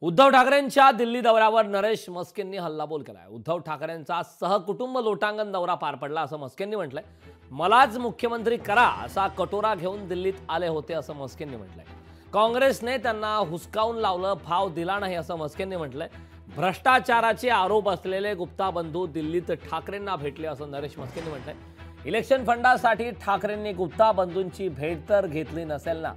उद्धव ठाकरेंच्या दिल्ली दौऱ्यावर नरेश मस्केंनी हल्लाबोल केलाय। उद्धव ठाकरेंचा सहकुटुंब लोटांगण दौरा पार पडला असं मस्केंनी म्हटलंय। मलाच मुख्यमंत्री करा असा कटोरा घेऊन दिल्लीत आले होते असं मस्केंनी म्हटलंय। काँग्रेसने त्यांना हुसकावून लावलं, फाव दिला नाही असं मस्केंनी म्हटलंय। भ्रष्टाचाराचे आरोप असलेले गुप्ता बंधू दिल्लीत ठाकरेंना भेटले असं नरेश मस्केंनी म्हटलंय। इलेक्शन फंडासाठी ठाकरेंनी गुप्ता बंधूंची भेट तर घेतली नसेल ना,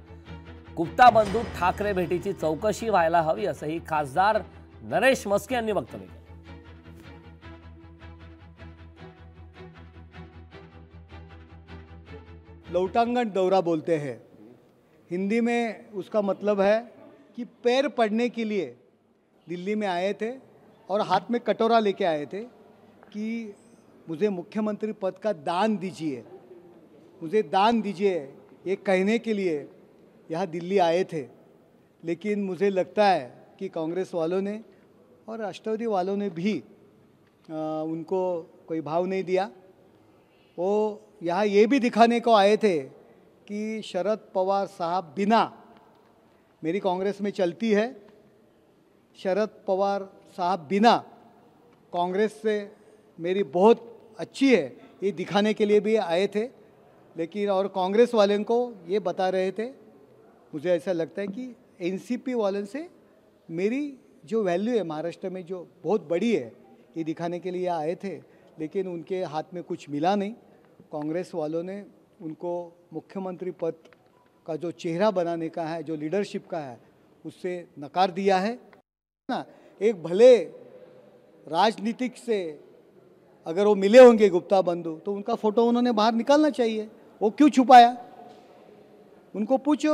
गुप्ता बंधू ठाकरे भेटीची चौकशी व्हायला हवी असंही खासदार नरेश मस्के यांनी वक्तव्य केलं। लौटांगन दौरा बोलते हैं, हिंदी में उसका मतलब है कि पैर पड़ने के लिए दिल्ली में आए थे और हाथ में कटोरा लेके आए थे कि मुझे मुख्यमंत्री पद का दान दीजिए, मुझे दान दीजिए, ये कहने के लिए यहाँ दिल्ली आए थे। लेकिन मुझे लगता है कि कांग्रेस वालों ने और राष्ट्रवादी वालों ने भी उनको कोई भाव नहीं दिया। वो यहाँ ये भी दिखाने को आए थे कि शरद पवार साहब बिना मेरी कांग्रेस में चलती है, शरद पवार साहब बिना कांग्रेस से मेरी बहुत अच्छी है, ये दिखाने के लिए भी आए थे। लेकिन और कांग्रेस वालों को ये बता रहे थे, मुझे ऐसा लगता है कि एनसीपी वालों से मेरी जो वैल्यू है महाराष्ट्र में जो बहुत बड़ी है, ये दिखाने के लिए आए थे। लेकिन उनके हाथ में कुछ मिला नहीं। कांग्रेस वालों ने उनको मुख्यमंत्री पद का जो चेहरा बनाने का है, जो लीडरशिप का है, उससे नकार दिया है ना। एक भले राजनीतिक से अगर वो मिले होंगे गुप्ता बंधु, तो उनका फ़ोटो उन्होंने बाहर निकालना चाहिए। वो क्यों छुपाया? उनको पूछो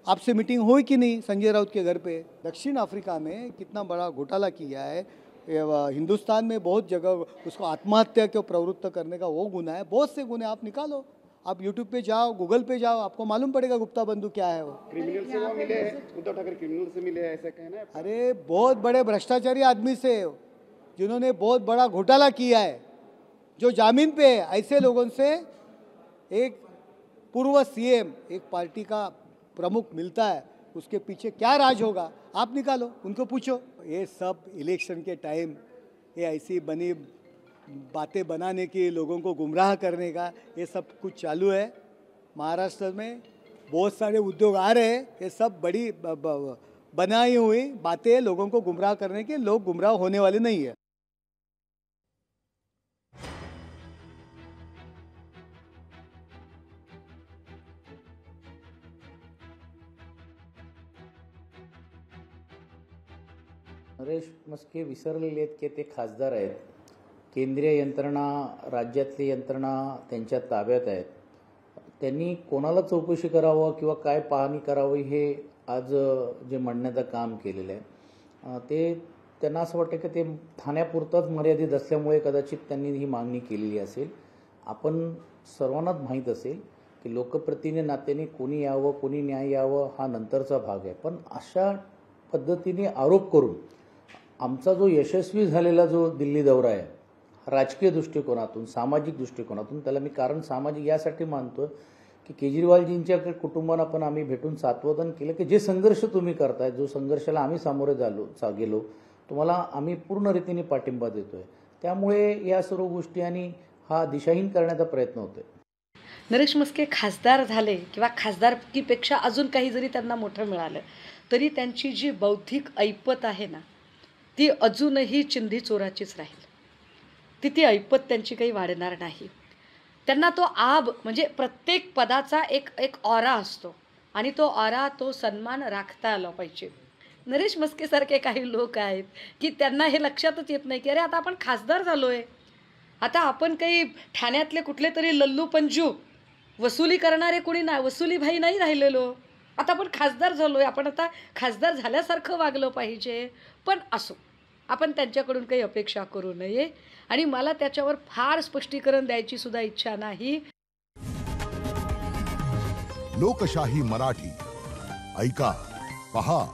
आपसे मीटिंग हुई कि नहीं संजय राउत के घर पे। दक्षिण अफ्रीका में कितना बड़ा घोटाला किया है, हिंदुस्तान में बहुत जगह उसको आत्महत्या को प्रवृत्त करने का वो गुना है, बहुत से गुने आप निकालो। आप यूट्यूब पे जाओ, गूगल पे जाओ, आपको मालूम पड़ेगा गुप्ता बंधु क्या है। वो क्रिमिनल से वो मिले हैं, उद्धव ठाकरे क्रिमिनल से मिले हैं ऐसा कहना है? अरे बहुत बड़े भ्रष्टाचारी आदमी से, जिन्होंने बहुत बड़ा घोटाला किया है, जो जामीन पे है, ऐसे लोगों से एक पूर्व सीएम, एक पार्टी का प्रमुख मिलता है, उसके पीछे क्या राज होगा आप निकालो, उनको पूछो। ये सब इलेक्शन के टाइम ये ऐसी बनी बातें बनाने की, लोगों को गुमराह करने का, ये सब कुछ चालू है। महाराष्ट्र में बहुत सारे उद्योग आ रहे हैं, ये सब बड़ी बनाई हुई बातें लोगों को गुमराह करने के, लोग गुमराह होने वाले नहीं है। नरेश मस्के विसरलेले आहेत की ते खासदार आहेत, केंद्रीय यंत्रणा, राज्यातली यंत्रणा त्यांच्या ताब्यात आहेत। त्यांनी कोणाला चौकशी करावं किंवा काय पाहणी करावी हे आज जे म्हणण्याचं काम केलेलं आहे, ते त्यांना असं वाटतं की ते ठाण्यापुरतंच मर्यादित असल्यामुळे कदाचित त्यांनी ही मागणी केलेली असेल। आपण सर्वांनाच माहीत असेल की लोकप्रतिनिधी नात्याने कोणी यावं, कोणी न्याय यावं हा नंतरचा भाग आहे, पण अशा पद्धतीने आरोप करून आमचा जो यशस्वी झालेला जो दिल्ली दौरा आहे, राजकीय दृष्टिकोनातून, सामाजिक दृष्टिकोनातून, त्याला मी कारण सामाजिक यासाठी मानतो की केजरीवालजींच्या कुटुंबांना पण आम्ही भेटून सात्वधन केलं की जे संघर्ष तुम्ही करताय, जो संघर्षाला आम्ही सामोरे गेलो, तुम्हाला आम्ही पूर्ण रीतीने पाठिंबा देतोय। त्यामुळे या सर्व गोष्टी आणि हा दिशाहीन करण्याचा प्रयत्न होतोय। नरेश मस्के खासदार झाले किंवा खासदारकीपेक्षा अजून काही जरी त्यांना मोठं मिळालं, तरी त्यांची जी बौद्धिक ऐपत आहे ना, ती अजूनही चिंधी चोराचीच राहील। ती ऐपत त्यांची काही वाढणार नाही। त्यांना तो आब म्हणजे प्रत्येक पदाचा एक ऑरा असतो आणि तो ऑरा, तो सन्मान राखता आला पाहिजे। नरेश मस्केसारखे काही लोक आहेत की त्यांना हे लक्षातच येत नाही की अरे आता आपण खासदार झालोय, आता आपण काही ठाण्यातले कुठले तरी लल्लू पंजू वसुली करणारे कोणी नाही, वसुली भाई नाही राहिलेलो, आता आपण खासदार झालोय, आपण आता खासदार झाल्यासारखं वागलं पाहिजे। पण असो, आपण त्यांच्याकडून काही अपेक्षा करू नये आणि मला त्याच्यावर फार स्पष्टीकरण द्यायची सुद्धा इच्छा नाही। लोकशाही मराठी ऐका, पहा,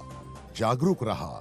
जागरूक रहा।